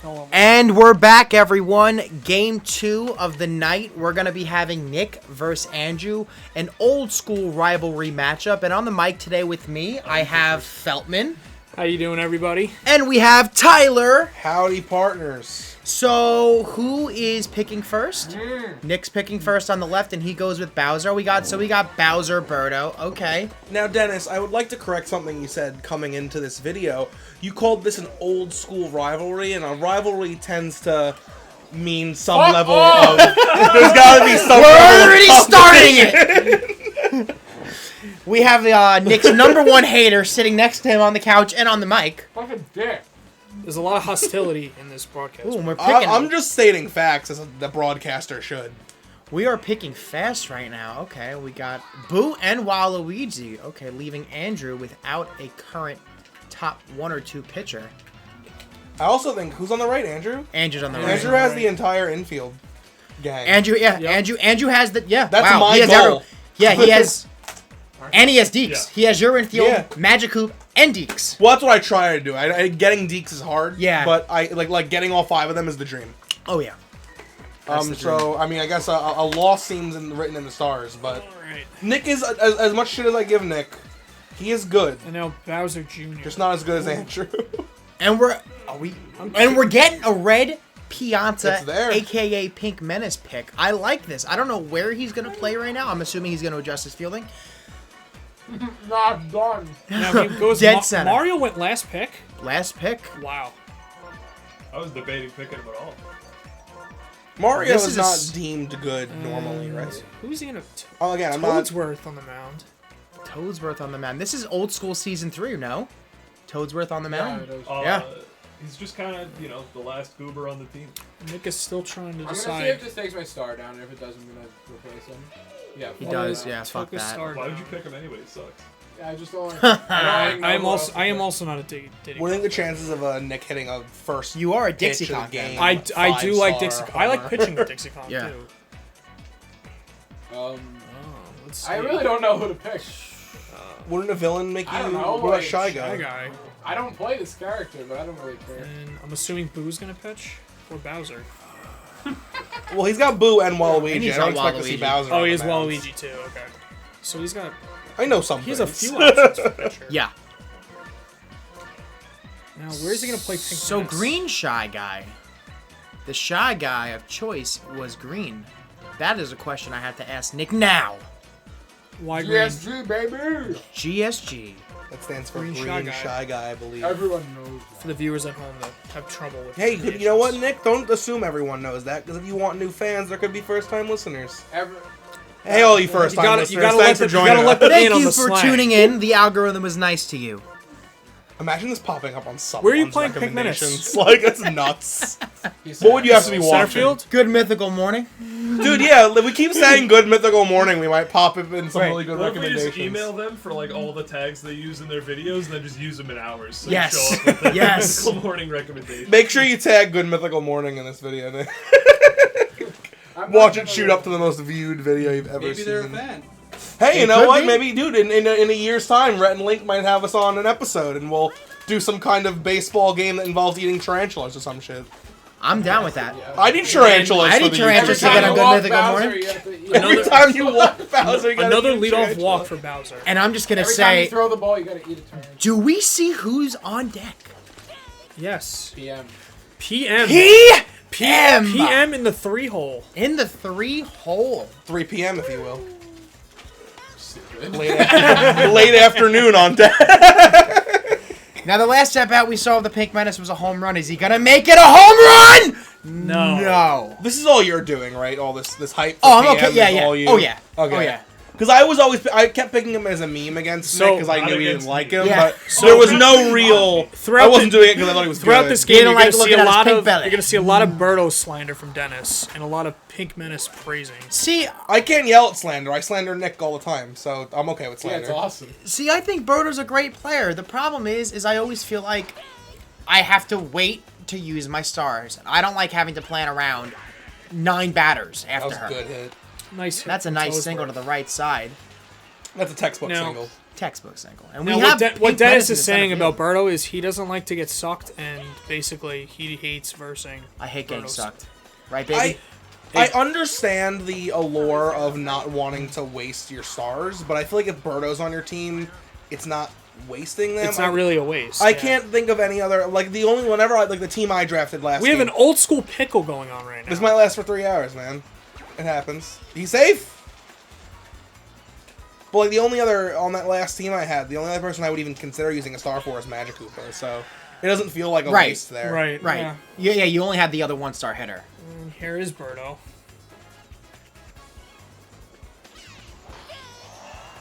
And we're back, everyone. Game 2 of the night. We're going to be having Nick versus Andrew, an old school rivalry matchup. And on the mic today with me, I have Feltman. How you doing, everybody? And we have Tyler. Howdy, partners. So, who is picking first? Nick's picking first on the left, and he goes with Bowser. We got Bowser, Birdo. Okay. Now, Dennis, I would like to correct something you said coming into this video. You called this an old school rivalry, and a rivalry tends to mean some level of... There's got to be some We're already starting it! We have Nick's #1 hater sitting next to him on the couch and on the mic. Fucking dick. There's a lot of hostility in this broadcast. Ooh, and we're picking. I'm just stating facts as the broadcaster should. We are picking fast right now. Okay, we got Boo and Waluigi. Okay, leaving Andrew without a current top 1 or 2 pitcher. I also think, who's on the right, Andrew? Andrew's on the right. Andrew has the entire infield gang. Andrew, yeah, Yep. Andrew has the, yeah. That's wow, my he has goal. he has, and he has Deeks. Yeah. He has your infield, Yeah. Magic Hoop, and Deeks. Well, that's what I try to do. Getting Deeks is hard. Yeah. But I like getting all 5 of them is the dream. Oh yeah. That's the So I mean, I guess a loss seems written in the stars, but Alright. Nick is as much shit as I give Nick. He is good, And now Bowser Jr. just not as good as Andrew. And we're getting a red Pianta, It's there. aka Pink Menace pick. I like this. I don't know where he's gonna play right now. I'm assuming he's gonna adjust his fielding. Not done. Now he goes Dead center. Mario went last pick. Last pick. Wow. I was debating picking him at all. Mario This is is not deemed good normally, right? Who's he gonna? Oh, again, I'm not. Toadsworth on the mound. Toadsworth on the mound. This is old school season 3, no? Toadsworth on the mound? Yeah. He's just kind of, the last goober on the team. Nick is still trying to I'm gonna see decide. if this takes my star down, and if it doesn't, I'm gonna replace him. Yeah, He fuck does, that. yeah, fuck Took his that. star Why would down. you pick him anyway? It sucks. Yeah, I just don't. I am also not a Diddy. What do you think the chances of Nick hitting a first? You are a pitch Dixie of the Con game? fan. I do like 5-star Dixie. I like homer. pitching with Dixie Con Yeah. too. Um, Let's see. I really don't know who to pick. Wouldn't a villain make you? I don't know, What about like, Shy Shy Guy? guy. I don't play this character, but I don't really care. And I'm assuming Boo's gonna pitch or Bowser. Well, he's got Boo and Waluigi. And he's I don't got expect to see Waluigi. Bowser. Oh, on he the has mound. Waluigi too. Okay. So he's got. I know some. He has a things. few options for pitcher. Yeah. Now, where's he gonna play Pink So Menace? green Shy Guy. The Shy Guy of choice was green. That is a question I have to ask Nick now. Why green? GSG, baby! GSG. That stands for Green Green, Shy Guy. Shy Guy, I believe. Everyone knows. For the viewers at home that have trouble with. Hey, you know what, Nick? Don't assume everyone knows that, because if you want new fans, there could be first-time listeners. Hey, all you first-time listeners, thanks for joining us. Thank you for tuning in. The algorithm was nice to you. Imagine this popping up on someone's Where are you playing Pink Menace? recommendations. Like, that's nuts. What would you have to be Center watching? field? Good mythical morning. Dude, yeah, we keep saying good mythical morning. We might pop up in some really good What if we recommendations. just email them for all the tags they use in their videos and then just use them in ours? So Yes. Show up with their Yes. mythical morning recommendation. Make sure you tag good mythical morning in this video, Nick. Watch it shoot up to the most viewed video you've ever Maybe seen. they're a fan. Hey, you They know could what? be. Maybe, dude, in a year's time, Rhett and Link might have us on an episode, and we'll do some kind of baseball game that involves eating tarantulas or some shit. I'm down with that. I need tarantulas. I for need the tarantulas YouTube to get channel. on Good Mythical Bowser, Morning. you have to eat Every time you walk Bowser, you gotta Another eat a leadoff tarantula. walk for Bowser. And I'm just gonna Every time you say, throw the ball, you gotta eat a turn. do we see who's on deck? Yes. PM. PM. PM. PM in the 3-hole. In the 3-hole. 3 p.m., if you will. Late afternoon on deck. Now the last step out we saw of the Pink Menace was a home run. Is he gonna make it a home run? No. No. This is all you're doing, right? All this hype. For Oh, I'm PM okay. Yeah, is yeah. all you? Oh, yeah. Okay. Oh, yeah. Because I kept picking him as a meme against So- Nick because I Not knew he didn't against like me. him, Yeah. but there was no real. I wasn't doing it because I thought he was Throughout good. this He game, didn't you're like gonna see looking a at his lot pink of belly. you're gonna see a lot of Birdo slander from Dennis and a lot of Pink Menace praising. See, I can't yell at slander. I slander Nick all the time, so I'm okay with Yeah, slander. it's awesome. I think Birdo's a great player. The problem is I always feel like I have to wait to use my stars. I don't like having to plan around 9 batters That after was a her. good hit. Nice. hit That's a from nice Toadsworth. single to the right side. That's a textbook Now- single. Textbook single. And Now, we what, have what Pink Dennis Menace in is the center saying field. about Birdo is he doesn't like to get sucked, and basically he hates versing. I hate getting Birdo's. sucked. Right, baby? I understand the allure of not wanting to waste your stars, but I feel like if Birdo's on your team, it's not wasting them. It's not really a waste. I yeah. can't think of any other, like, the only, like, the team I drafted last We have game. an old school pickle going on right now. This might last for 3 hours, man. It happens. He's safe! But, like, the only other, on that last team I had, the only other person I would even consider using a star for is Magikoopa, so it doesn't feel like a Right. waste there. Right. Right. Yeah. Yeah, you only had the other 1-star hitter. And here is Birdo.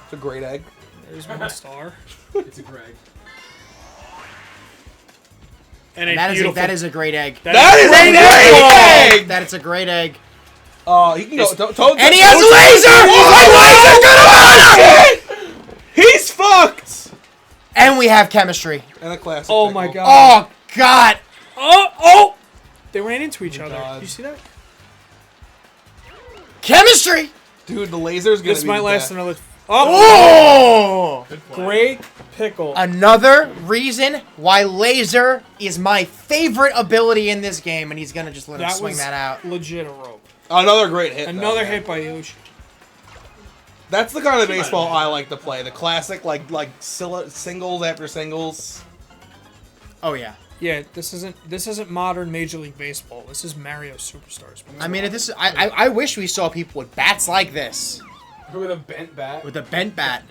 It's a great egg. There's 1 star. It's a Greg. And And a beautiful. that is a great egg. That is a great egg! That is a great egg. He can go. And he has a laser! Oh, he's fucked! And we have chemistry. And a classic. Oh my pickle. god. Oh, God. Oh! They ran into each other. God. You see that? Chemistry! Dude, the laser's gonna This be might the last death. another. Oh! Oh! Good play. Great pickle. Another reason why laser is my favorite ability in this game, and he's going to just let him That swing was that out. legit a rope. Another great hit. Another though, hit by Yoshi. That's the kind of baseball I like to play. The classic, like singles after singles. Oh, yeah. Yeah, this isn't modern Major League Baseball. This is Mario Superstars. I mean, if this is, I wish we saw people with bats like this. With a bent bat. With a bent bat.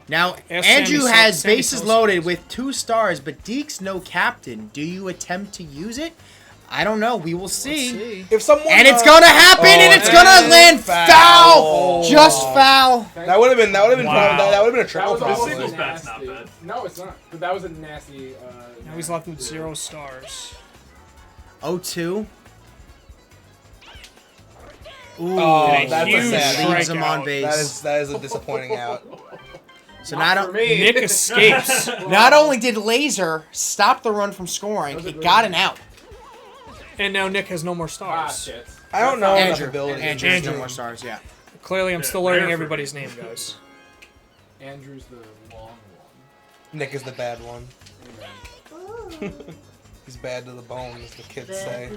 Now, Ask Andrew Sammy has Sammy bases Sosa. loaded with 2 stars, but Deke's no captain. Do you attempt to use it? I don't know. We will see. If someone And it's gonna happen, and it's gonna land foul. Just foul. That would have been Wow. that would have been a That triple was This almost singles a bat's not nasty. bad. No, it's not. But that was a nasty. Now he's left with 0 stars. 0-2. Ooh, Oh, And a that's a huge sad. leaves him on strikeout. base. That is a disappointing out. So For me. Nick escapes. not only did Laser stop the run from scoring, it got an out. And now Nick has no more Ah, stars. shit. I don't know enough Andrew. ability. Andrew has no Andrew. more stars, yeah. Clearly, I'm Yeah, still learning rare for everybody's me. name, guys. Andrew's the long one. Nick is the bad one. He's bad to the bone, as the kids say.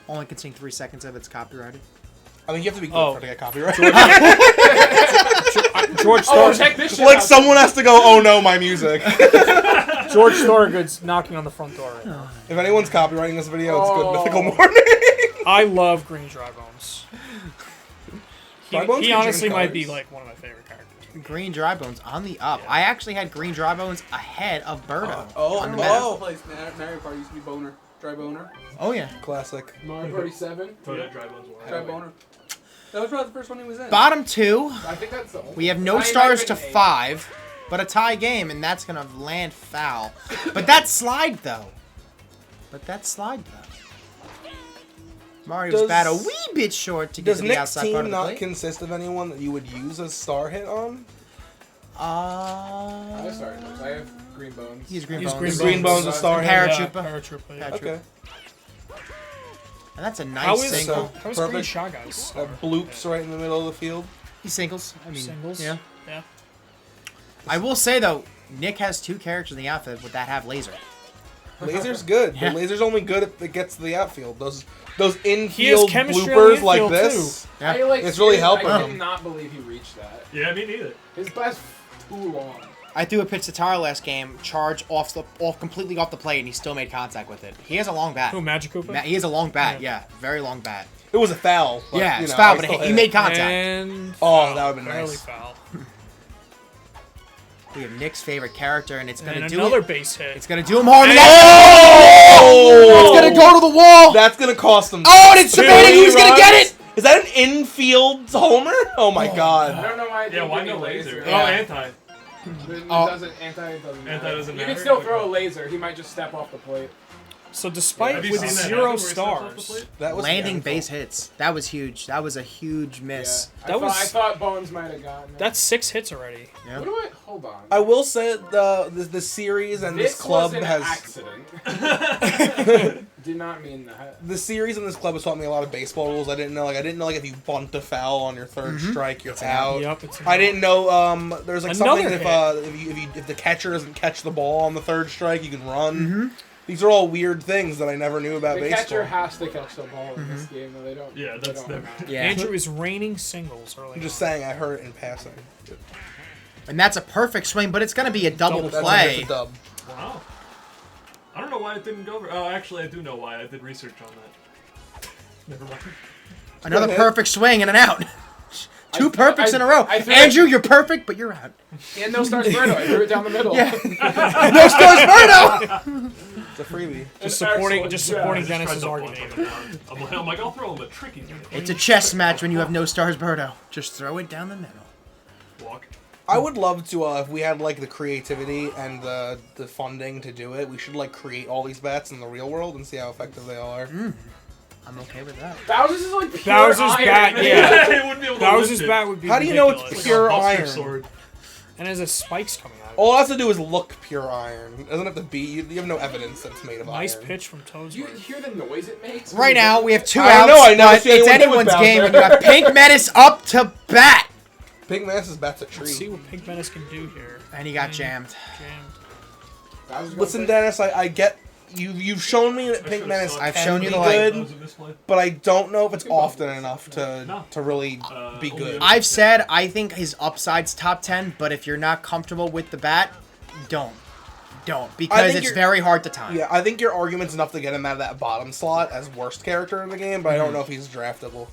Only can sing 3 seconds of it's copyrighted. I mean, you have to be good Oh. for it to get copyright. George Oh, check this shit Like out. someone has to go, oh no, my music. George Thorogood's knocking on the front door right now. If anyone's copywriting this video, it's good Oh. mythical morning. I love Green Dry Bones. Dry Bones He can honestly change might be colors. like one of my favorite characters. Green Dry Bones on the up. I actually had Green Dry Bones ahead of Birdo Oh, on the oh. map. Place Mario Kart used to be Boner. Dry Boner. Oh, yeah. Classic. Mario Party 7. Throw that dry bones wide. Dry Boner. That was probably the first one he was in. Bottom 2, I think that's the only we have one. no I might stars have to been 8. 5, but a tie game, and that's going to land foul. But that slide, though. Mario's Does- bat a wee bit short to get Does to the Nick's outside part team of the not plate. consist of anyone that you would use a star hit on? I have Star Wars. I have Green Bones. He's Green He's Bones. Green Is Green Bones a star hit? Paratrooper. Paratrooper, yeah. Okay. And that's a How nice is, single. how is Green Perfect. Shot Guys? Bloops right in the middle of the field. He singles. I mean, Singles? yeah. Yeah. I will say, though, Nick has 2 characters in the outfit with that have laser. Laser's good. Yeah. But Laser's only good if it gets to the outfield. Those infield He has chemistry on the bloopers like infield, this. Yeah. I, like, It's really seriously, helping I him. did not believe he reached that. Yeah, me neither. His bat's too long. I threw a pitch to Tara last game, charge off completely off the plate, and he still made contact with it. He has a long bat. Who, Magikoopa? He has a long bat, Yeah. yeah. Very long bat. It was a foul. But, Yeah, you it's know, foul, I but still he hit made it. contact. And Oh, that would've been barely nice. foul. We have Nick's favorite character, and it's going to And do another it. base hit. It's going to do him harm. Oh! It's going to go to the wall. That's gonna cost him. Oh, and it's debating who's going to get it. Is that an infield homer? Oh my I god. don't know why. Yeah, why no laser? Oh, Yeah. anti. It Oh. doesn't doesn't matter. doesn't You matter? can still throw a laser. He might just step off the plate. So despite Have you with seen that 0 happen where he steps off the stars, plate? That was Landing beautiful. base hits. That was huge. That was a huge miss. Yeah. That was- I thought Bones might have gotten it. that's 6 hits already. Yeah. What do I? Hold on. I will say the series and this club was an has accident. Did not mean that. The series in this club has taught me a lot of baseball rules. I didn't know. Like I didn't know like if you bunt a foul on your third strike, you're out. Yep, it's I didn't know. There's like Another something if the catcher doesn't catch the ball on the third strike, you can run. These are all weird things that I never knew about The baseball. catcher has to catch the ball in this game, though they don't. Yeah, they that's don't never- have. Yeah. Andrew is raining singles early. I'm just on. saying, I heard it in passing. And that's a perfect swing, but it's going to be a double That's play. a dub. Wow. I don't know why it didn't go over. Oh, actually, I do know why. I did research on that. Never mind. Another ahead. perfect swing and an out. Two perfects in a row. I threw Andrew, you're perfect, but you're out. And no stars Birdo. I threw it down the middle. Yeah. No stars, Birdo! It's a freebie. Just supporting, Excellent. just Yeah, supporting I just Dennis's tried to bunch argument. him. I'm like, I'll throw him a tricky one. It's a chess match when you have no stars, Birdo. Just throw it down the middle. Walk. I would love to, if we had, like, the creativity and the funding to do it, we should, like, create all these bets in the real world and see how effective they all are. I'm okay with that. Bowser's is like pure Bowser's iron. bat, yeah. It wouldn't be able to Bowser's lift it. bat would be How do you know it's ridiculous. pure Buster iron? Sword. And there's a spikes coming out. All it has to do is look pure iron. It doesn't have to be, you have no evidence that it's made of Nice iron. pitch from Do you Toadsworth. hear the noise it makes? Right now, we have two I outs, know, I never but see it's anyone hit with anyone's game, and Bowser. you have Pink Menace up to bat. Pink Mantis bat's a Let's treat. see what Pink Menace can do here. And he got jammed. Jammed. Listen, Dennis, I get you've shown me that Pink Menace I've can shown you be the light. good, That was a misplay. but I don't know if it's often enough to really be only good. if- I've said I think his upside's top 10, but if you're not comfortable with the bat, don't. Because think it's you're- very hard to time. Yeah, I think your argument's enough to get him out of that bottom slot as worst character in the game, but I don't know if he's draftable.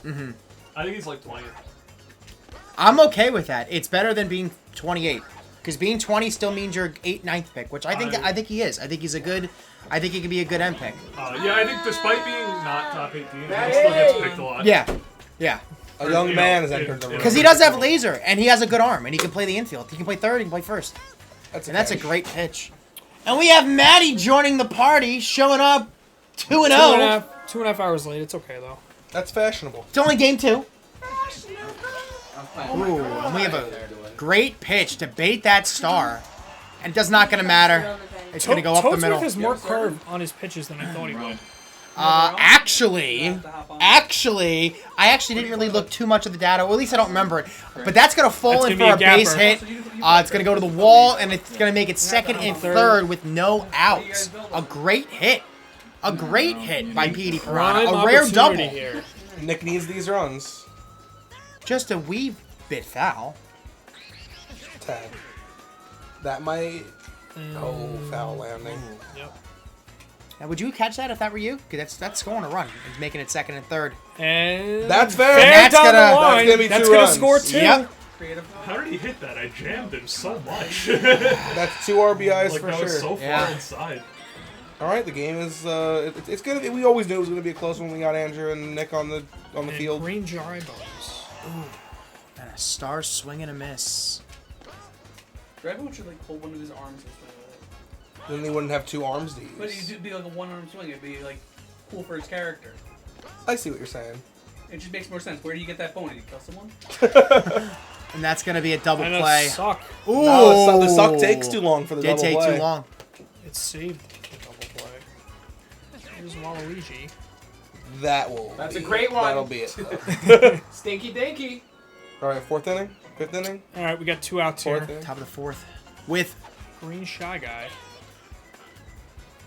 I think he's like 20. I'm okay with that. It's better than being 28. Because being 20 still means you're 8th, 9th pick, which I think he is. I think he could be a good M pick. Yeah, I think despite being not top 18, he still gets picked a lot. Yeah. A young You man know, has entered the it- room. Because he does have laser, and he has a good arm, and he can play the infield. He can play third, he can play first. And that's a catch. great pitch. And we have Maddie joining the party, showing up 2-0. 2.5 hours late. It's okay though. That's fashionable. It's only game 2. Ooh, Ooh, and we have a great pitch to bait that star. And it does not going to matter. It's going to go up the Toadsworth middle. has more curve on his pitches than I thought he would. Actually, I actually didn't really look too much of the data, or at least I don't remember it. But that's going to fall That's in gonna for be a a base gapper. hit. It's going to go to the wall, and it's going to make it second and third with no outs. A great hit. A great hit by Petey Piranha. Prime A rare opportunity double. here. Nick needs these runs. Just a wee bit foul. Tad. That might. Oh, foul landing. Yep. Now, would you catch that if that were you? Because that's scoring a run. It's making it second and third. And That's fair. fair That's down gonna- the line. that's gonna be 2 gonna runs. score 2. Yep. How did he hit that? I jammed him so much. That's 2 RBIs like, for that sure. was so far Yeah. inside. All right, the game is. It's gonna be. We always knew it was gonna be a close one. We got Andrew and Nick on the And field. green jar eyeballs. And a star swing and a miss. Everyone should like pull one of his arms or something like that. Then they wouldn't have 2 arms to But use. it'd be like a one-arm swing. It'd be like cool for his character. I see what you're saying. It just makes more sense. Where do you get that bone? Did you kill someone? And that's going to be a double And a play. suck. Ooh. No, the suck takes too long for the Did double take play. too long. It saved the double play. Here's Waluigi. That will. That's be a great it. one. That'll be it. Though. Stinky dinky. All right, 4th inning, 5th inning, All right, we got 2 outs 4th here. inning. Top of the 4th. With Green shy guy.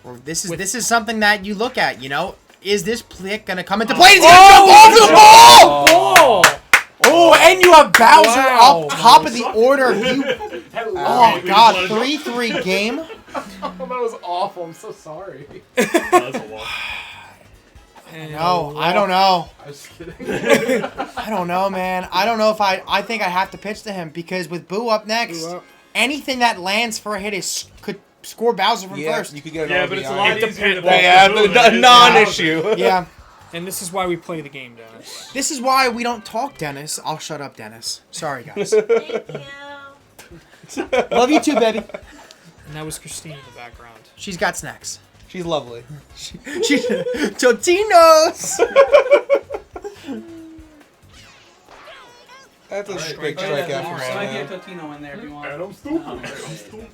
or this is something that you look at, you know. Is this pick going to come into play? He's going to jump over the ball! Oh! Oh, and you have Bowser Wow. up top of the order. You, oh, We just God. let it go. 3-3 game. Oh, that was awful. I'm so sorry. That's a lot. No, I don't know. I was kidding. I don't know, man. I don't know if I think I have to pitch to him because with Boo up next, Boo up. anything that lands for a hit could score Bowser from Yeah, first. you could get an Yeah, RBI. but it's a lot It easier to depends. Yeah, bowl the than non-issue. Yeah. And this is why we play the game, Dennis. This is why we don't talk, Dennis. I'll shut up, Dennis. Sorry, guys. Thank you. Love you too, baby. And that was Christine in the background. She's got snacks. She's lovely. She's Totino's. That's a Alright, great Oh, yeah, strikeout from there might be a Adam. Totino in there if you want. Adam stupid. Adam stupid.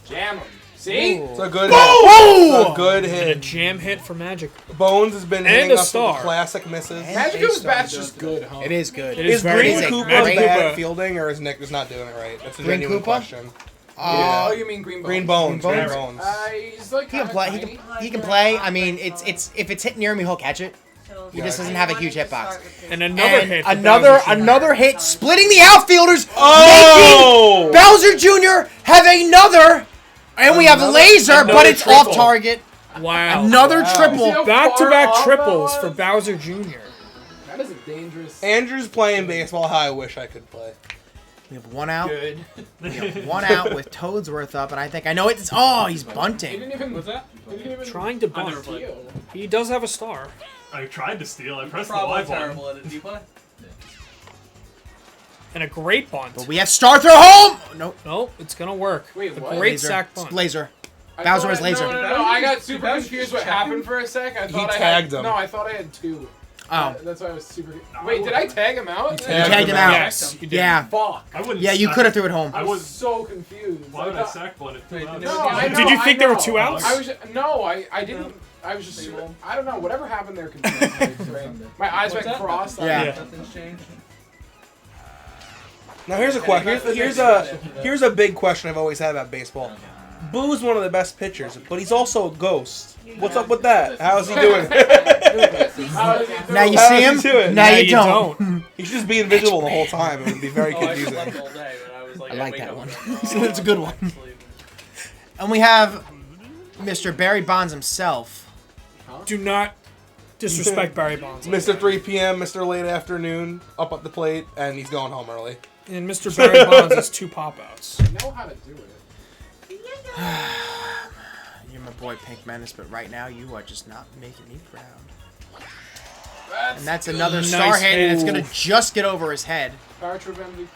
Jam him. See? Ooh. It's a good Boom! hit. It's a good And a hit. jam hit for Magic. Bones has been And hitting a us with star. the classic misses. And Magic a Goes star. Bat's just good, huh? It is good. It Is very Green good. Koopa Magic bad Koopa- fielding, or is Nick just not doing it right? That's a Green genuine Koopa? question. Oh, you mean Green Bones? Green Bones. Green Green Bones? Bones. He's like He can kinda play. tiny. He can play. I mean, it's if it's hitting near him, he'll catch it. So He just doesn't have a huge hitbox. And another hit. For Another Bowser Jr. another hit, splitting the outfielders. Oh! Making Bowser Jr. have another, and we have Another- laser, but another it's triple. off target. Wow. Another Wow. triple. See how Back-to-back far off triples that for was? Bowser Jr. That is a dangerous. Andrew's playing baseball how I wish I could play. We have one out. Good. We have one out with Toadsworth up, and I think I know it's. Oh, he's He bunting. didn't even. What's that? He didn't even. Trying to bunt. steal. He does have a star. I tried to steal. I pressed the Probably Y button. terrible at it. Do you play? And a great bunt. But we have star throw home. Nope. No, it's gonna work. Wait, A what? great Laser. sack It's bunt. laser. I Bowser thought was laser. No, I got super confused what happened for a sec. I thought I tagged had, him. No, I thought I had two. Oh. That's why I was super. Wait, did I tag him out? tagged him out. Yes, you did. Yeah. Fuck. I wouldn't. Yeah, you sack- could have threw it home. I I was was. so confused. Why would I thought- sack bunt it? Wait, Two outs? No, I know. Did you think I there were know. 2 outs? I was no, I didn't. I was just super, I don't know. Whatever happened there confused me. My eyes went crossed. Yeah. Nothing's changed. Now here's a question. Here's a big question I've always had about baseball. Boo's one of the best pitchers, but he's also a ghost. What's up with that? How's he doing? Now you How's see he him. doing? Now Now you you don't. He should just be invisible the whole time. It would be very Oh, I confusing. slept all day, but I was like, I like wake that up one. and go, It's a good one. I'm sleeping. And we have Mr. Barry Bonds himself. Do not disrespect Barry Bonds. Mr. 3 p.m., Mr. Late Afternoon, up at the plate, and he's going home early. And Mr. Barry Bonds has 2 pop-outs. I know how to do it. You're my boy Pink Menace, but right now you are just not making me proud. And that's another Nice star hit, and it's move. gonna just get over his head. Power Trip MVP.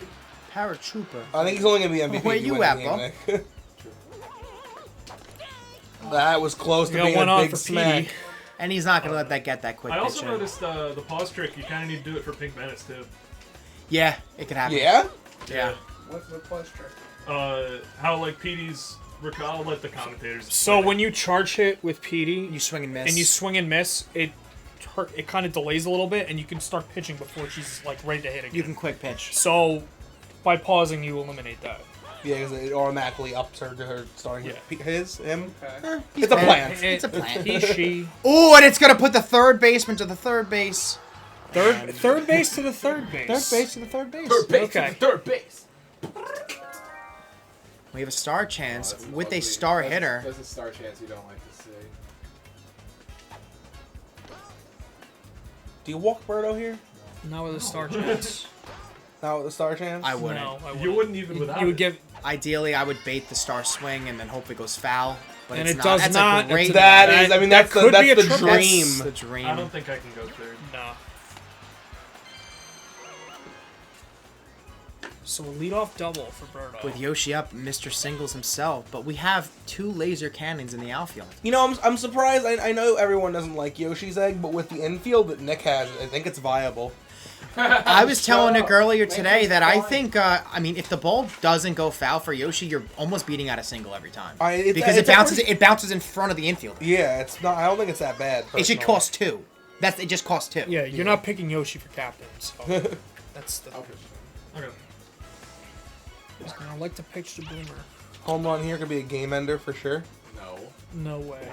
Paratrooper. I think he's only going to be MVP. Where if you win at, the bro? game, Nick. That was close to We got being one a on big for smack. PD. And he's not gonna let that get that quick I also pitch in. noticed the pause trick. You kind of need to do it for Pink Menace too. Yeah, it could happen. Yeah? Yeah. What's the plus trick? How like PD's. I'll let the commentators. So when you charge hit with PD You swing and miss. and you swing and miss, it kind of delays a little bit, and you can start pitching before she's like ready to hit again. You can quick pitch. So by pausing, you eliminate that. Yeah, because it automatically ups her to her starting Yeah. him. Okay. It's a plan. It's a plan. He, she. Ooh, and it's gonna put the third baseman to the third base. Third base to the third base. Third base to the third base. Third base. Okay. Third base. We have a star chance That's with a ugly. star That's- hitter. That's a star chance you don't like to see. Do you walk Birdo here? Not with a star chance. Not with the star chance? I wouldn't. No, I wouldn't. You wouldn't even without. You would it. give. Ideally, I would bait the star swing and then hope it goes foul. But And it's it not. does That's not. A great. That That- is, I mean, that that's the, could be a that's the triple. dream. That's the dream. I don't think I can go third. No. So a leadoff double for Birdo. With Yoshi up, Mr. Singles himself. But we have 2 laser cannons in the outfield. You know, I'm surprised. I know everyone doesn't like Yoshi's egg, but with the infield that Nick has, I think it's viable. I was telling Nick earlier Make today him that I fly. think, I mean, if the ball doesn't go foul for Yoshi, you're almost beating out a single every time. Because it's it bounces in front of the infield. Yeah, it's not. I don't think it's that bad. It should personally. cost 2. It just costs 2. Yeah, you're not picking Yoshi for captain, so that's the. Okay. Okay. He's gonna like to pitch to Boomer. Home run here could be a game ender for sure. No. No way.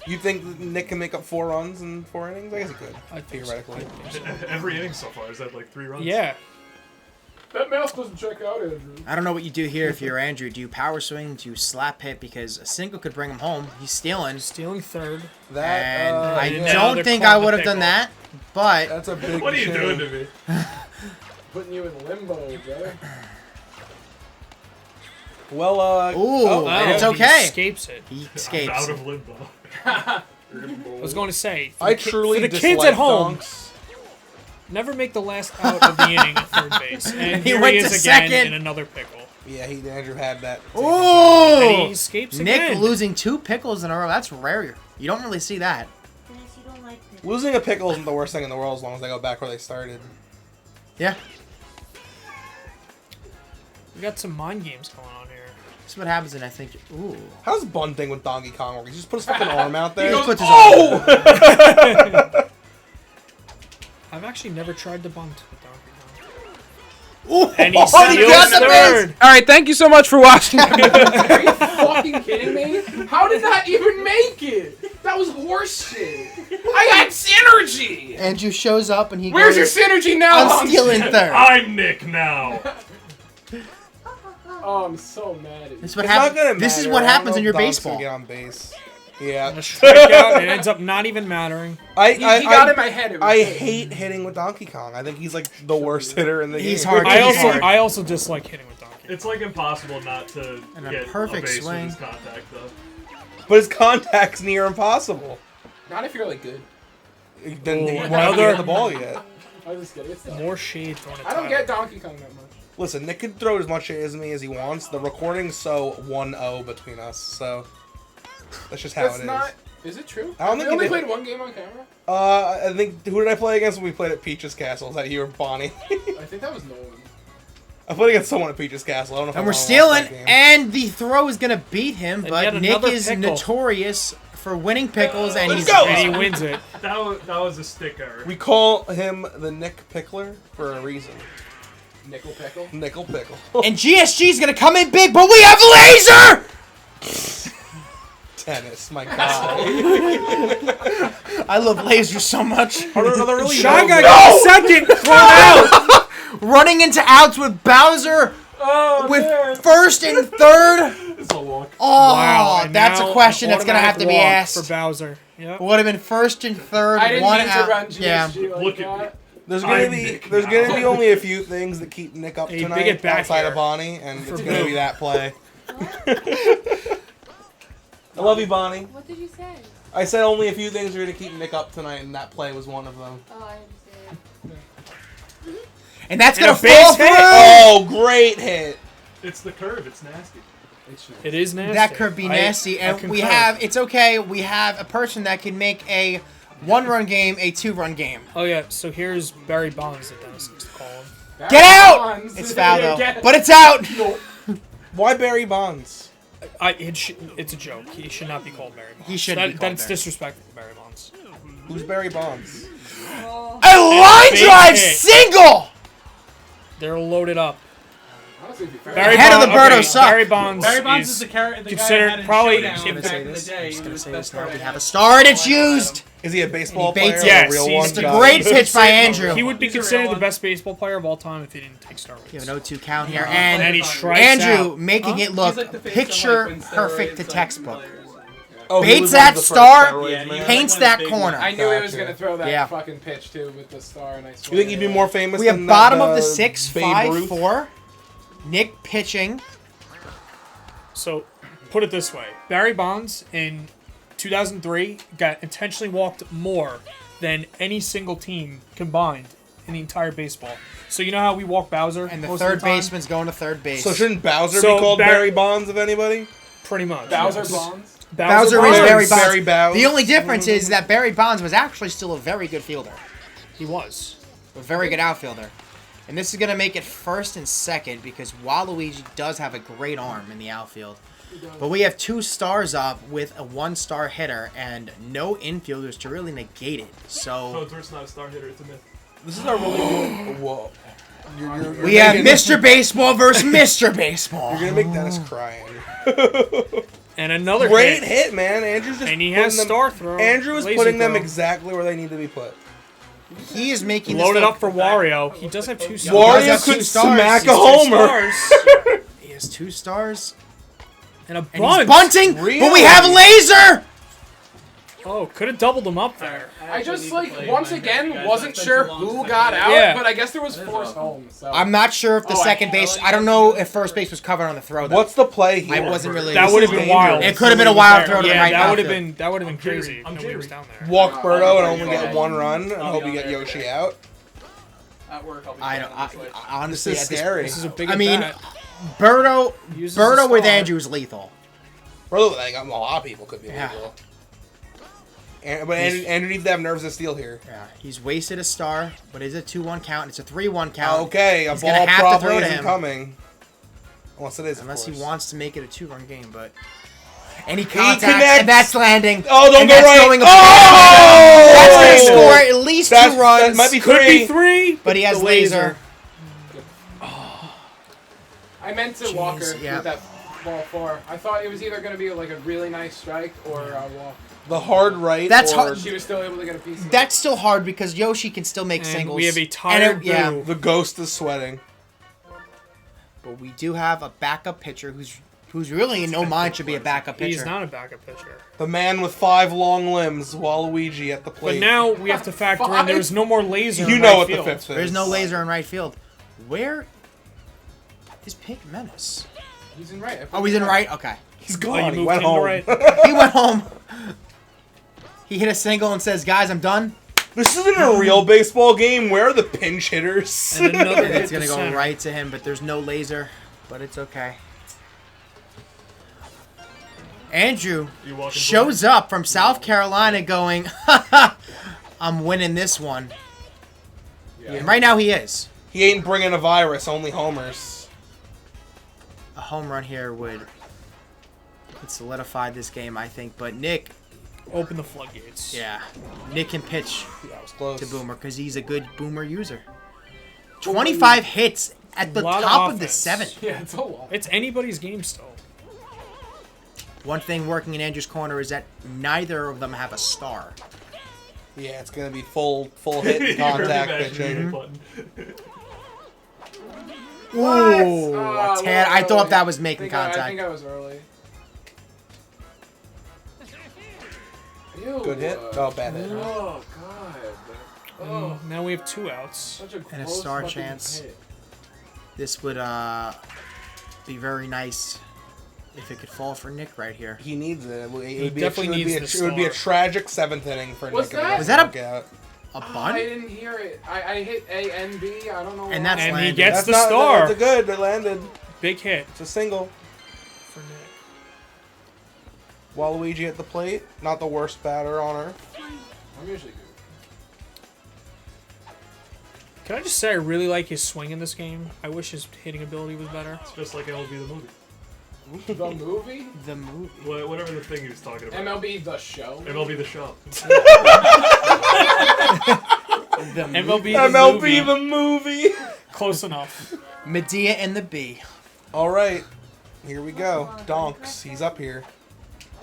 You think Nick can make up 4 runs in 4 innings? I guess he could. I think so. Theoretically. I think so. Every inning so far has had like 3 runs. Yeah. That mouse doesn't check out, Andrew. I don't know what you do here if you're Andrew. Do you power swing? Do you slap hit? Because a single could bring him home. He's stealing. Stealing third. That And I yeah. don't They're think caught I in the would have done pickle. that. But that's a big. What are you shame. doing to me? Putting you in limbo, brother. Well, Ooh, oh, and it's He okay. escapes it. He I'm escapes. out of limbo. I was going to say. For I the ki- truly for the dislike kids at home. donks. Never make the last out of the inning at third base. And He here went he to is again second. in another pickle. Yeah, Andrew had that. And he Ooh! escapes Nick again. losing 2 pickles in a row. That's rare. You don't really see that. Dennis, you don't like this. Losing a pickle isn't the worst thing in the world as long as they go back where they started. Yeah. We got some mind games going on here. This is what happens, and I think. Ooh. How's bunting with Donkey Kong work? He just put his fucking arm out there. He just puts his Oh! I've actually never tried to bunt with Donkey Kong. Ooh, And he he steals got the third. All right, thank you so much for watching. Are you fucking kidding me? How did that even make it? That was horse shit. I had synergy. Andrew shows up and he Where's your goes, synergy now? I'm stealing third. I'm Nick now. Oh, I'm so mad at you. This is what It's not happens. gonna This is matter. what I don't happens know in your if Donk's gonna baseball. get on base. Yeah. A strikeout. It ends up not even mattering. He got in my head. It was I good. hate hitting with Donkey Kong. I think he's like the worst hitter in the He's game. hard. I also dislike hitting with Donkey. It's like impossible not to And a get perfect a base swing. with his contact, though. But his contact's near impossible. Not if you're like good. Then Oh, you haven't another- hit the ball yet. I was just kidding. It's not. More shade thrown at I don't Tyler. get Donkey Kong that much. Listen, Nick can throw as much shade as me as he wants. The recording's so 1-0 between us, so that's just how That's it is. not. Is it true? I don't we think only you did. played one game on camera. I think who did I play against when we played at Peach's Castle? Was that you or Bonnie? I think that was Nolan. I played against someone at Peach's Castle. I don't know if I And we're wanna watch stealing, that game. and the throw is gonna beat him, And but yet Nick another is pickle. notorious for winning pickles, and Let's he's go! And he wins it. That was a stick error. We call him the Nick Pickler for a reason. Nickel Pickle. Nickel Pickle. And GSG's gonna come in big, but we have laser. Tennis, my god. I love lasers so much. Are there really Shy no Guy good- got second, thrown out. Running into outs with Bowser Oh, with man. first and third. It's a walk. Oh, Wow, and that's now a question an that's gonna have to be automatic walk asked. for Bowser. Yep. Would have been first and third, I didn't one mean to out. run GSG Yeah. like Look at that. There's I'm gonna Nick there's now. gonna be only a few things that keep Nick up Hey, big tonight it back outside here. of Bonnie, and For it's gonna Boo. be that play. I love you, Bonnie. What did you say? I said only a few things are gonna keep Nick up tonight, and that play was one of them. Oh, I understand. And that's And gonna a base fall hit. through. Oh, great hit! It's the curve. It's nasty. It is nasty. That could be I- nasty, I and we concur. have. It's okay. We have a person that can make a one-run game a two-run game. Oh yeah. So here's Barry Bonds that Dennis used to call him. Get out! Bonds. It's foul though, Get- but it's out. Why Barry Bonds? It's a joke. He should not be called Barry Bonds. He shouldn't be called That's Barry. disrespectful to Barry Bonds. Who's Barry Bonds? A line big drive hit. single. They're loaded up. Honestly, to be fair, Barry Head of the Bonds- Birdo suck. Barry Bonds, Barry Bonds is is the guy considered I had in probably- Showdown I'm back gonna in the day. He was the best player. We have a star, and it's used. Is he a baseball And he player baits or it. a Yes, real he's one? It's a Got great it. pitch by Andrew. He would be He's a real considered the one. best baseball player of all time if he didn't take steroids. You have an 0-2 count here, And and he strikes Andrew out. making it look He's like the face of, picture like, when perfect to steroids, like, textbook. players. Oh, he Baits was that one of the first star, steroids, Yeah, man. he paints Like one of that the big corner. I knew he was Gotcha. gonna throw that Yeah. fucking pitch too with the star, and I swear. You think he'd be more famous We than have that, bottom of the 6, Babe 5, Ruth? 4. Nick pitching. So, put it this way: Barry Bonds in 2003 got intentionally walked more than any single team combined in the entire baseball. So you know how we walk Bowser And the most third of the time? baseman's going to third base. So shouldn't Bowser So be called Bar- Barry Bonds, if anybody? Pretty much. Bowser yes. Bonds. Bowser is Bonds. Barry Bonds. Barry Bonds. The only difference is that Barry Bonds was actually still a very good fielder. He was. A very good outfielder. And this is going to make it first and second because Waluigi does have a great arm in the outfield. But we have 2 stars up with a 1-star hitter and no infielders to really negate it. So So Dirt's not a star hitter. It's a myth. This is our really good... Whoa. You're we have making- Mr. Baseball versus Mr. Baseball. You're going to make Dennis crying. And another Great hit. hit, man. Andrew's just And he putting has them, star throw. Andrew is laser putting them throw. exactly where they need to be put. He is making this Loaded look- up for Wario. He does have 2 stars. does Wario have could 2 stars. smack He's a 2 homer. Stars. He has 2 stars. And a And he's bunt. bunting, but we Really? have laser! Oh, could have doubled him up there. I just like once again wasn't sure who got out, Yeah. but I guess there was forced home. So I'm not sure if the Oh, I second base... I don't know if first base was covered on the throw, though. What's the play here? I wasn't really... That would have been dangerous. wild. It could have been a wild throw to the Yeah, right that would have outfield. been crazy. I'm Nobody was jittery. down there. Walk Birdo and only get 1 run and hope you get Yoshi out. At work, I'll be I playing don't... on the Switch. Honestly, This is at this- scary. This is a big I mean, at-bat. Birdo Uses the with star. Andrew is lethal. Birdo, like, a lot of people could be Yeah. legal. But Andrew needs to have nerves of steel here. Yeah, he's wasted a star, but it's a 2-1 count. It's a 3-1 count. Okay, a He's gonna ball have to probably throw to isn't him. coming. Unless it is, Unless of he course. wants to make it a 2-run game, but... And he connects. contacts, and that's landing. Oh, don't and go that's right. Going Oh! That's going to score at least 2 runs. That might be Could be 3, but he has the laser. I meant to Jeez, Walker yeah. with that ball 4. I thought it was either going to be like a really nice strike or a walk. The hard right. That's or hard. She was still able to get a piece of That's still hard because Yoshi can still make And singles. we have a tired yeah. Boo. The ghost is sweating. But we do have a backup pitcher who's really in no mind should be a backup pitcher. He's not a backup pitcher. The man with 5 long limbs, Waluigi at the plate. But now we have to factor in there's no more laser. you in know right what field. the 5th is. There's no laser in right field. Where is Pink Menace? He's in right. Oh, he's in right? Okay. He's Oh, gone. you he moved went him to home. right. He went home. He hit a single and says, guys, I'm done. This isn't a real baseball game. Where are the pinch hitters? And another And hit it's going to to go center. right to him, but there's no laser. But it's okay. Andrew You walking shows up from South Carolina going, I'm winning this one. And right now he is. He ain't bringing a virus, only homers. A home run here would solidify this game, I think. But Nick, Open the floodgates. yeah, Nick can pitch That was close. to Boomer because he's a good Boomer user. 25 hits at the Lot of top of the offense. 7th. Yeah, it's a lot. It's anybody's game still. One thing working in Andrew's corner is that neither of them have a star. Yeah, it's gonna be full hit contact pitching. Ooh, What? a tad. I thought that was I making think I contact. think I was early. Ew. Good hit. Oh, bad hit. Oh god. Oh, Now we have 2 outs. such a And a gross star fucking chance. hit. This would be very nice if it could fall for Nick right here. He needs it. It would definitely be needs it the would be a star. tragic 7th inning for What's Nick. that? Was that a- Work out. A I bunt? didn't hear it. I hit A and B. I don't know. And why. that's And he landed. gets That's the not, star. That's a good. They landed. Big hit It's a single. for Nick. Waluigi at the plate. Not the worst batter on earth. I'm usually good. Can I just say I really like his swing in this game? I wish his hitting ability was better. It's just like MLB the movie. The movie? The movie. Whatever the thing he was talking about. MLB The Show? MLB the show. The MLB, MLB the movie. Close enough. Medea and the Bee. All right, here we go. Donks. He's up here.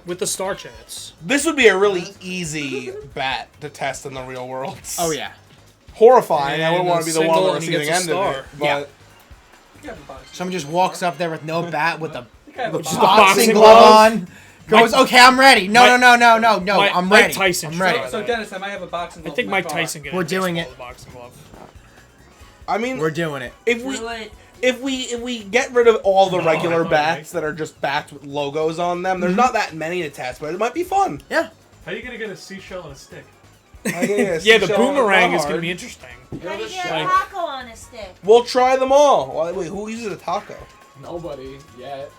With the star chance. This would be a really easy bat to test in the real world. Oh, yeah. Horrifying. I And wouldn't want a to be the one single on the and he receiving gets end a of star. it. But Yeah. Someone just walks up there with no bat with a boxing boxing glove glove. on. Goes, okay, I'm ready. No, Mike- no, Mike I'm ready. Tyson I'm should ready. try So that. Dennis, I might have a boxing I glove. think in my Mike car. Tyson get We're a doing baseball it. boxing glove. I mean, We're doing it. if we get rid of all the No, regular I thought bats that are just bats with logos on them, there's not that many to test, but it might be fun. Yeah. How are you gonna get a seashell and a stick? Yeah, the boomerang is going to be interesting. How do you get a Like- taco on a stick? We'll try them all. Wait, who uses a taco? Nobody yet.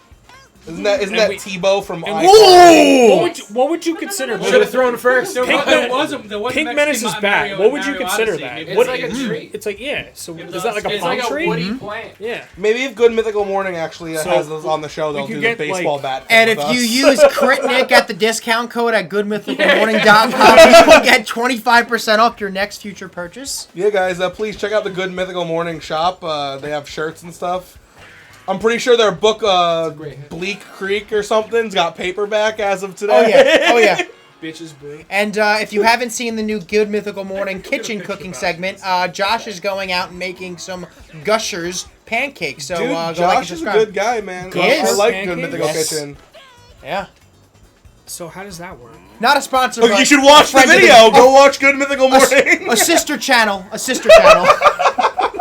Isn't that And that we- Tebow from and iCarly? What would you consider? Should have thrown it first. There Pink was, there Men- was a, there was Pink Mexican Menace is Mario back. and What would you Mario consider Odyssey. that? Maybe It's What- like a tree. It's like, yeah. So It is was that like a It's palm like a tree? woody plant. Yeah. Maybe if Good Mythical Morning actually So, has those on the show, we they'll could do the get, baseball like- bat. thing And with if you us. use CritNick at the discount code at goodmythicalmorning.com, you will get 25% off your next future purchase. Yeah, guys, please check out the Good Mythical Morning shop. They have shirts and stuff. I'm pretty sure their book, great hit. Bleak Creek or something's got paperback as of today. Oh, yeah. Oh, yeah. Bitches boo. And if you haven't seen the new Good Mythical Morning kitchen cooking segment, Josh is going out and making some Gushers pancakes. So Dude, go like and Josh is a subscribe. good guy, man. He is. I like Pancakes? Good Mythical Yes. Kitchen. Yeah. So how does that work? Not a sponsor, Look, but you should watch the friend of video. Go watch Good Mythical Morning. a sister channel. A sister channel.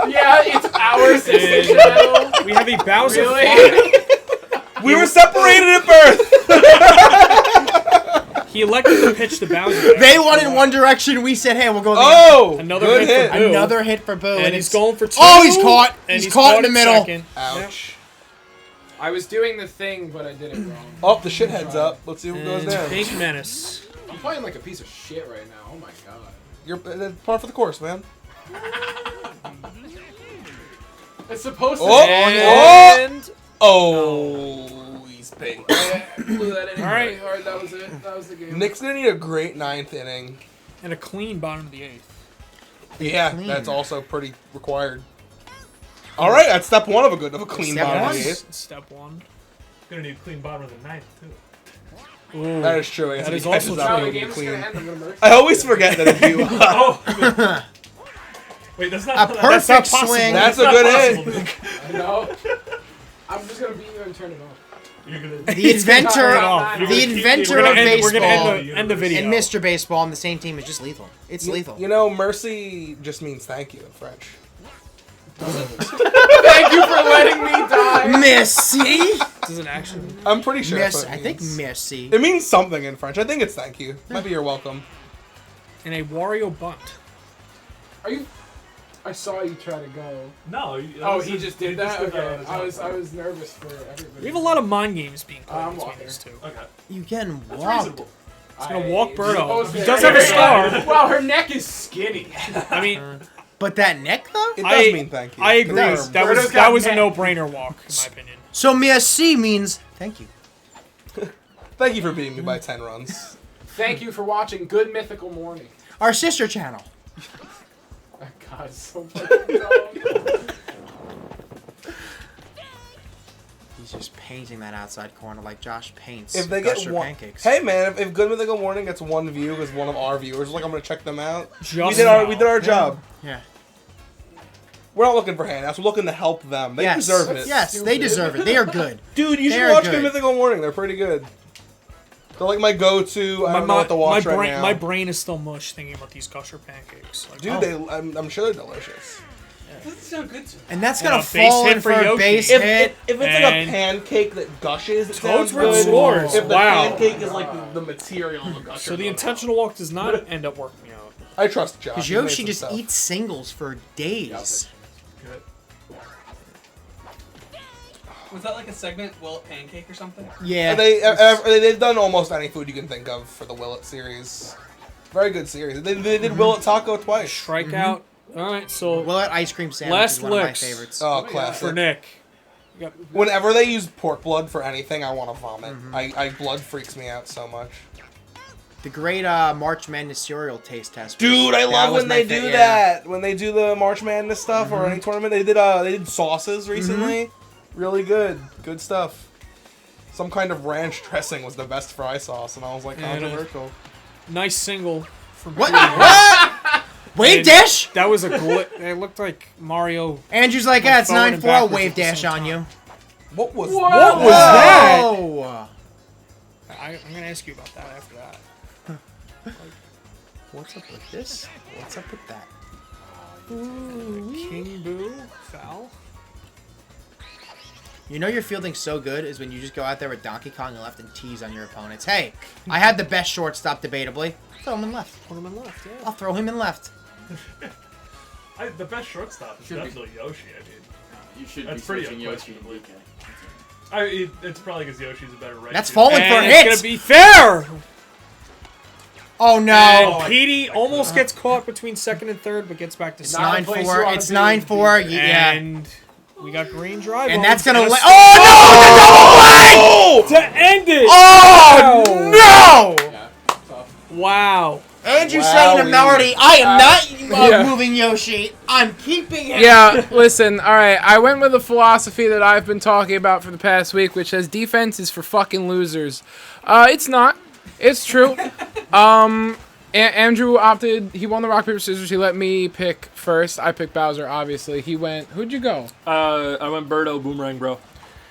Yeah, it's our sister channel. We have a Bowser Really? We were separated at birth. He elected to pitch the Bowser. They went in one direction. We said, hey, we'll go the Oh, Another good hit for Boo. Another hit for Boo. And he's it's- going for 2. Oh, he's caught. And He's caught in the at middle. second. Ouch. I was doing the thing, but I did it wrong. Oh, the shithead's up. Let's see what goes And down. Pink Menace. I'm playing like a piece of shit right now. Oh my god. You're par for the course, man. It's supposed to Oh, be. oh. And Oh, he's pink. Blew that in All right. really hard. That was it. That was the game. Nick's gonna need a great 9th inning. And a clean bottom of the 8th. Yeah, Clean. that's also pretty required. All right, that's step 1 of a clean Step bottom of one? the 8th. Step 1. Gonna need a clean bottom of the 9th, too. Ooh. That is true. That is He also catches up Now true. the really game's clean. gonna end. I'm gonna murder. I always forget that if you. Oh! Wait, that's not A that's perfect not possible. swing. That's a not good possible, hit. Nick. No. I'm just gonna beat you and turn it off. You're gonna. The inventor, Turn it off. You're the gonna keep- inventor we're of gonna end- We're gonna baseball, end the video. and Mr. Baseball on the same team is just lethal. It's lethal. You know, mercy just means thank you in French. Thank you for letting me die. Merci. Does it actually? I'm pretty sure. Merci. that's what I it think means. merci. It means something in French. I think it's thank you. Might be you're welcome. And a Wario bunt. Are you? I saw you try to go. No. Oh, he just did that. did that Okay. on his I own. was nervous for everybody. We have a lot of mind games being played I'm between walking. these two. Okay. You getting That's walked. reasonable. He's gonna walk Birdo. He He does have a star. Wow, her neck is skinny. I mean, But that neck though. It does I- mean thank you. I agree. Confirmed. That Birdo's was got a neck. no-brainer walk, in my opinion. So merci means thank you. Thank you for beating me by 10 runs. Thank you for watching Good Mythical Morning. Our sister channel. Oh, God, so fucking dumb. He's just painting that outside corner like Josh paints. If they get Gusher one, pancakes. hey man, if Good Mythical Morning gets one view because one of our viewers, like I'm gonna check them out. Just we now. did our job. Yeah. We're not looking for handouts. We're looking to help them. They Yes. deserve it. Yes, they deserve it. They are good. Dude, you They should are watch good. Good Mythical Morning. They're pretty good. They're like my go-to. I don't know what to watch my right brain, now. My brain is still mush thinking about these Gusher pancakes. Like, Dude, oh. I'm sure they're delicious. Doesn't sound good to me. And that's And gonna a base fall hit in for for a Yoshi. base If, hit. if it's like a And- pancake that gushes, it Toads sounds were good. scores. If the Wow. pancake is like the material of a gusher. So the intentional walk does not end up working out. I trust Josh. Because He made Yoshi some just stuff. eats singles for days. Good. Was that like a segment, Will It Pancake or something? Yeah. They've done almost any food you can think of for the Will It series. Very good series. They did Will It Taco twice. Strikeout. All right, so Well, that ice cream sandwich Last is one of my licks. favorites. Oh, for classic. Nick. Whenever they use pork blood for anything, I want to vomit. Mm-hmm. I blood freaks me out so much. The great March Madness cereal taste test. Dude, I That love was when my they do yeah. that. When they do the March Madness stuff or any tournament, they did sauces recently. Really good, good stuff. Some kind of ranch dressing was the best fry sauce, and I was like Yeah, it is. controversial. Nice single from What? Birdo. What? Wave And dash? That was a glitch. It looked like Mario. Andrew's like, Went yeah, it's forward and 9-4. I'll backwards wave at the dash same on time. you. What was What that? was that? Whoa! I'm gonna ask you about that after that. What's up with this? What's up with that? King Boo foul. You know you're fielding so good is when you just go out there with Donkey Kong left and tease on your opponents. Hey, I had the best shortstop, debatably. Throw him in left. Put him in left. Yeah. I'll throw him in left. The best shortstop is Should be. definitely Yoshi. I mean, You should That's be pretty switching Yoshi and unquestionably. DK. It's probably because Yoshi's a better right. That's fielder. falling for And hits. it's gonna be fair. Oh no! And Petey almost gets caught between second and third, but gets back to It's Not second. a place you 9-4. wanna It's be. 9-4. Yeah. And we got green drive. And that's gonna. let. Oh no! To end it. Oh no! Yeah, tough. Wow. Andrew Wow. saying to Melody, I am not Yeah. moving Yoshi. I'm keeping him. Yeah, listen, alright, I went with a philosophy that I've been talking about for the past week, which says defense is for fucking losers. It's not. It's true. Andrew opted, he won the rock, paper, scissors, he let me pick first. I picked Bowser, obviously. He went, who'd you go? I went Birdo, Boomerang, bro.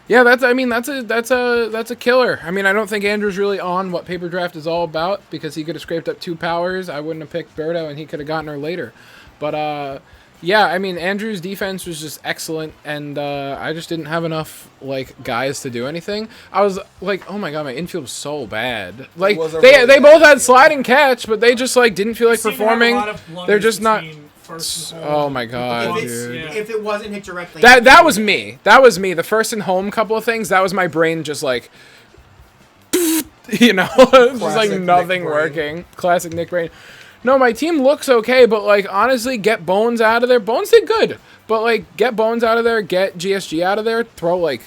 Yeah, that's a killer. I mean, I don't think Andrew's really on what paper draft is all about because he could have scraped up 2 powers. I wouldn't have picked Birdo and he could have gotten her later. But yeah, I mean, Andrew's defense was just excellent and I just didn't have enough like guys to do anything. I was like, oh my god, my infield was so bad. Like was a they really both bad had slide and catch, but they just like didn't feel like Seem to have a performing. lot of blunders They're just not. between first and Oh home. my god, If, it's, dude. Yeah. if it wasn't hit directly. That was me. That was me. The first and home couple of things, that was my brain just like, you know, just like Classic Nick nothing brain. working. Classic Nick brain. No, my team looks okay, but like honestly, get Bones out of there. Bones did good, but like get Bones out of there, get GSG out of there, throw like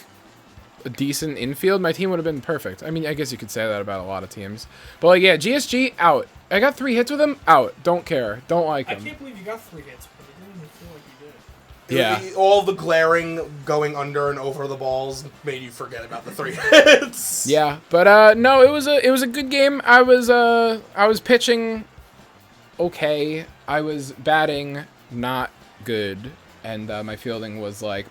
a decent infield, my team would have been perfect. I mean, I guess you could say that about a lot of teams. But, like, yeah, GSG, out. I got 3 hits with him, out. Don't care. Don't like I him. can't believe you got 3 hits, but it didn't even feel like you did. Yeah. All the glaring going under and over the balls made you forget about the 3 hits. Yeah, but no, it was a good game. I was pitching okay. I was batting not good, and my fielding was like.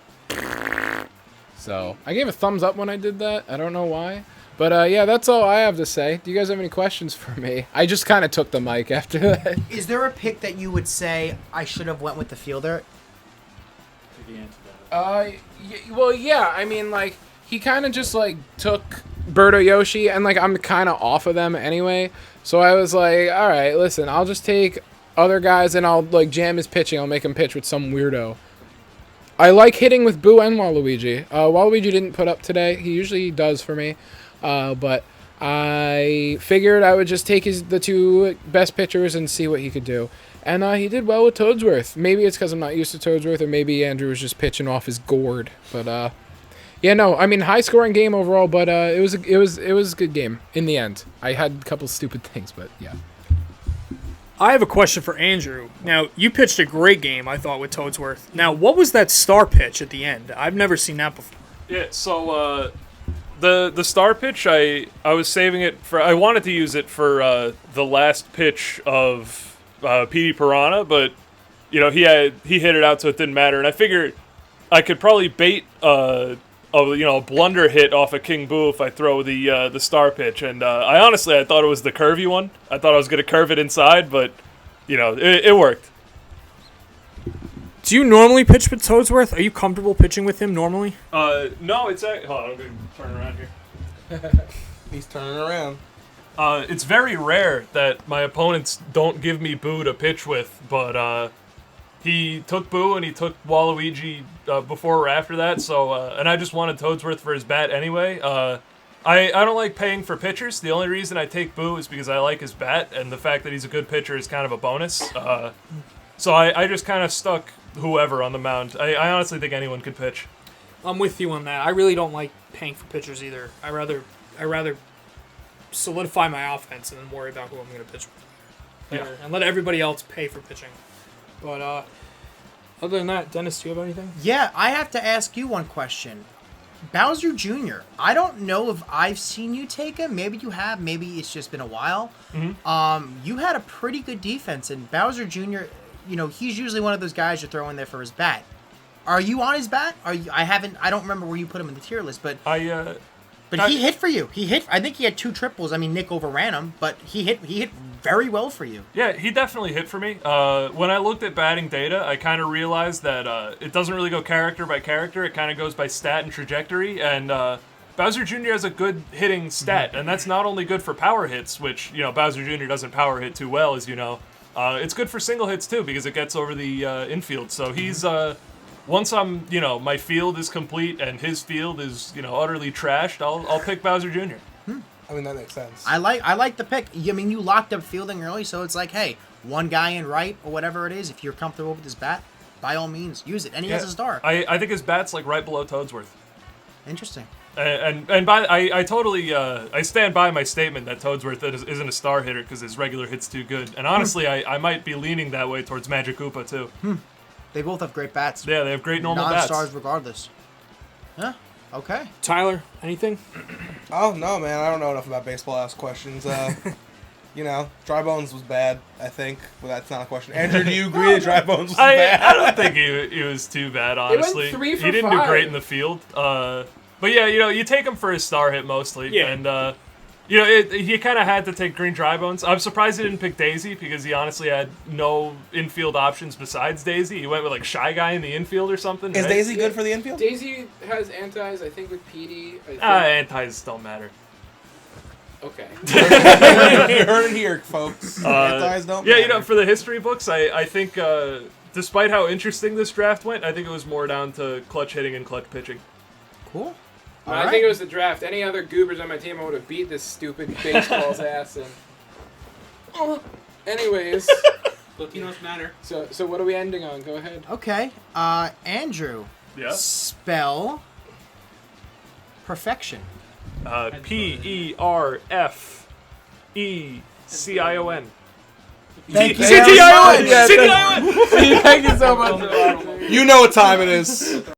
So I gave a thumbs up when I did that. I don't know why, but yeah, that's all I have to say. Do you guys have any questions for me? I just kind of took the mic after that. Is there a pick that you would say I should have went with the fielder? Well, yeah. I mean, like, he kind of just, like, took Birdo Yoshi, and, like, I'm kind of off of them anyway. So I was like, all right, listen, I'll just take other guys, and I'll, like, jam his pitching. I'll make him pitch with some weirdo. I like hitting with Boo and Waluigi. Waluigi didn't put up today. He usually does for me. But I figured I would just take the 2 best pitchers and see what he could do. And he did well with Toadsworth. Maybe it's because I'm not used to Toadsworth, or maybe Andrew was just pitching off his gourd. But yeah, no, I mean, high scoring game overall, but it was a good game in the end. I had a couple stupid things, but yeah. I have a question for Andrew. Now, you pitched a great game, I thought, with Toadsworth. Now, what was that star pitch at the end? I've never seen that before. Yeah, so the star pitch, I was saving it for. I wanted to use it for the last pitch of PD Piranha, but he hit it out, so it didn't matter. And I figured I could probably bait a blunder hit off of King Boo if I throw the star pitch. And I thought it was the curvy one. I thought I was gonna curve it inside, but it worked. Do you normally pitch with Toadsworth? Are you comfortable pitching with him normally? No, it's hold on, I'm gonna turn around here. He's turning around. It's very rare that my opponents don't give me Boo to pitch with, but he took Boo and he took Waluigi before or after that, so and I just wanted Toadsworth for his bat anyway. I don't like paying for pitchers. The only reason I take Boo is because I like his bat, and the fact that he's a good pitcher is kind of a bonus. So I just kind of stuck whoever on the mound. I honestly think anyone could pitch. I'm with you on that. I really don't like paying for pitchers either. I rather solidify my offense and then worry about who I'm going to pitch with later, and let everybody else pay for pitching. But other than that, Dennis, do you have anything? Yeah, I have to ask you one question. Bowser Jr., I don't know if I've seen you take him. Maybe you have. Maybe it's just been a while. Mm-hmm. You had a pretty good defense, and Bowser Jr., he's usually one of those guys you throw in there for his bat. Are you on his bat? I don't remember where you put him in the tier list, but he hit for you. I think he had 2 triples. I mean, Nick overran him, but he hit very well for you. Yeah, he definitely hit for me. When I looked at batting data, I kind of realized that it doesn't really go character by character. It kind of goes by stat and trajectory. And Bowser Jr. has a good hitting stat, and that's not only good for power hits, which Bowser Jr. doesn't power hit too well, as you know. It's good for single hits too because it gets over the infield. So he's once I'm my field is complete and his field is utterly trashed, I'll pick Bowser Jr. I mean, that makes sense. I like the pick. I mean, you locked up fielding early, so it's like, hey, one guy in right or whatever it is. If you're comfortable with his bat, by all means, use it. And he has a star. I think his bat's like right below Toadsworth. Interesting. I totally I stand by my statement that Toadsworth isn't a star hitter because his regular hit's too good. And honestly, I might be leaning that way towards Magic Koopa too. They both have great bats. Yeah, they have great normal bats. Non-stars regardless. Huh? Okay. Tyler, anything? Oh, no, man. I don't know enough about baseball to ask questions. Dry Bones was bad, I think. Well, that's not a question. Andrew, do you agree that Dry Bones was bad? I don't think he was too bad, honestly. It went 3 for he didn't 5. do great in the field. But yeah, you take him for his star hit mostly. Yeah. And, he kind of had to take Green Dry Bones. I'm surprised he didn't pick Daisy because he honestly had no infield options besides Daisy. He went with, like, Shy Guy in the infield or something. Is right? Daisy good for the infield? Daisy has antis, I think, with PD. Antis don't matter. Okay. You heard it here, folks. Antis don't matter. For the history books, I think, despite how interesting this draft went, I think it was more down to clutch hitting and clutch pitching. Cool. I think it was the draft. Any other goobers on my team, I would have beat this stupid baseball's ass. And anyways, Latinos matter. so what are we ending on? Go ahead. Okay. Andrew. Yeah. Spell perfection? PERFECION. Thank you. CTION! Yeah, CTION! Thank you so much. You know what time it is.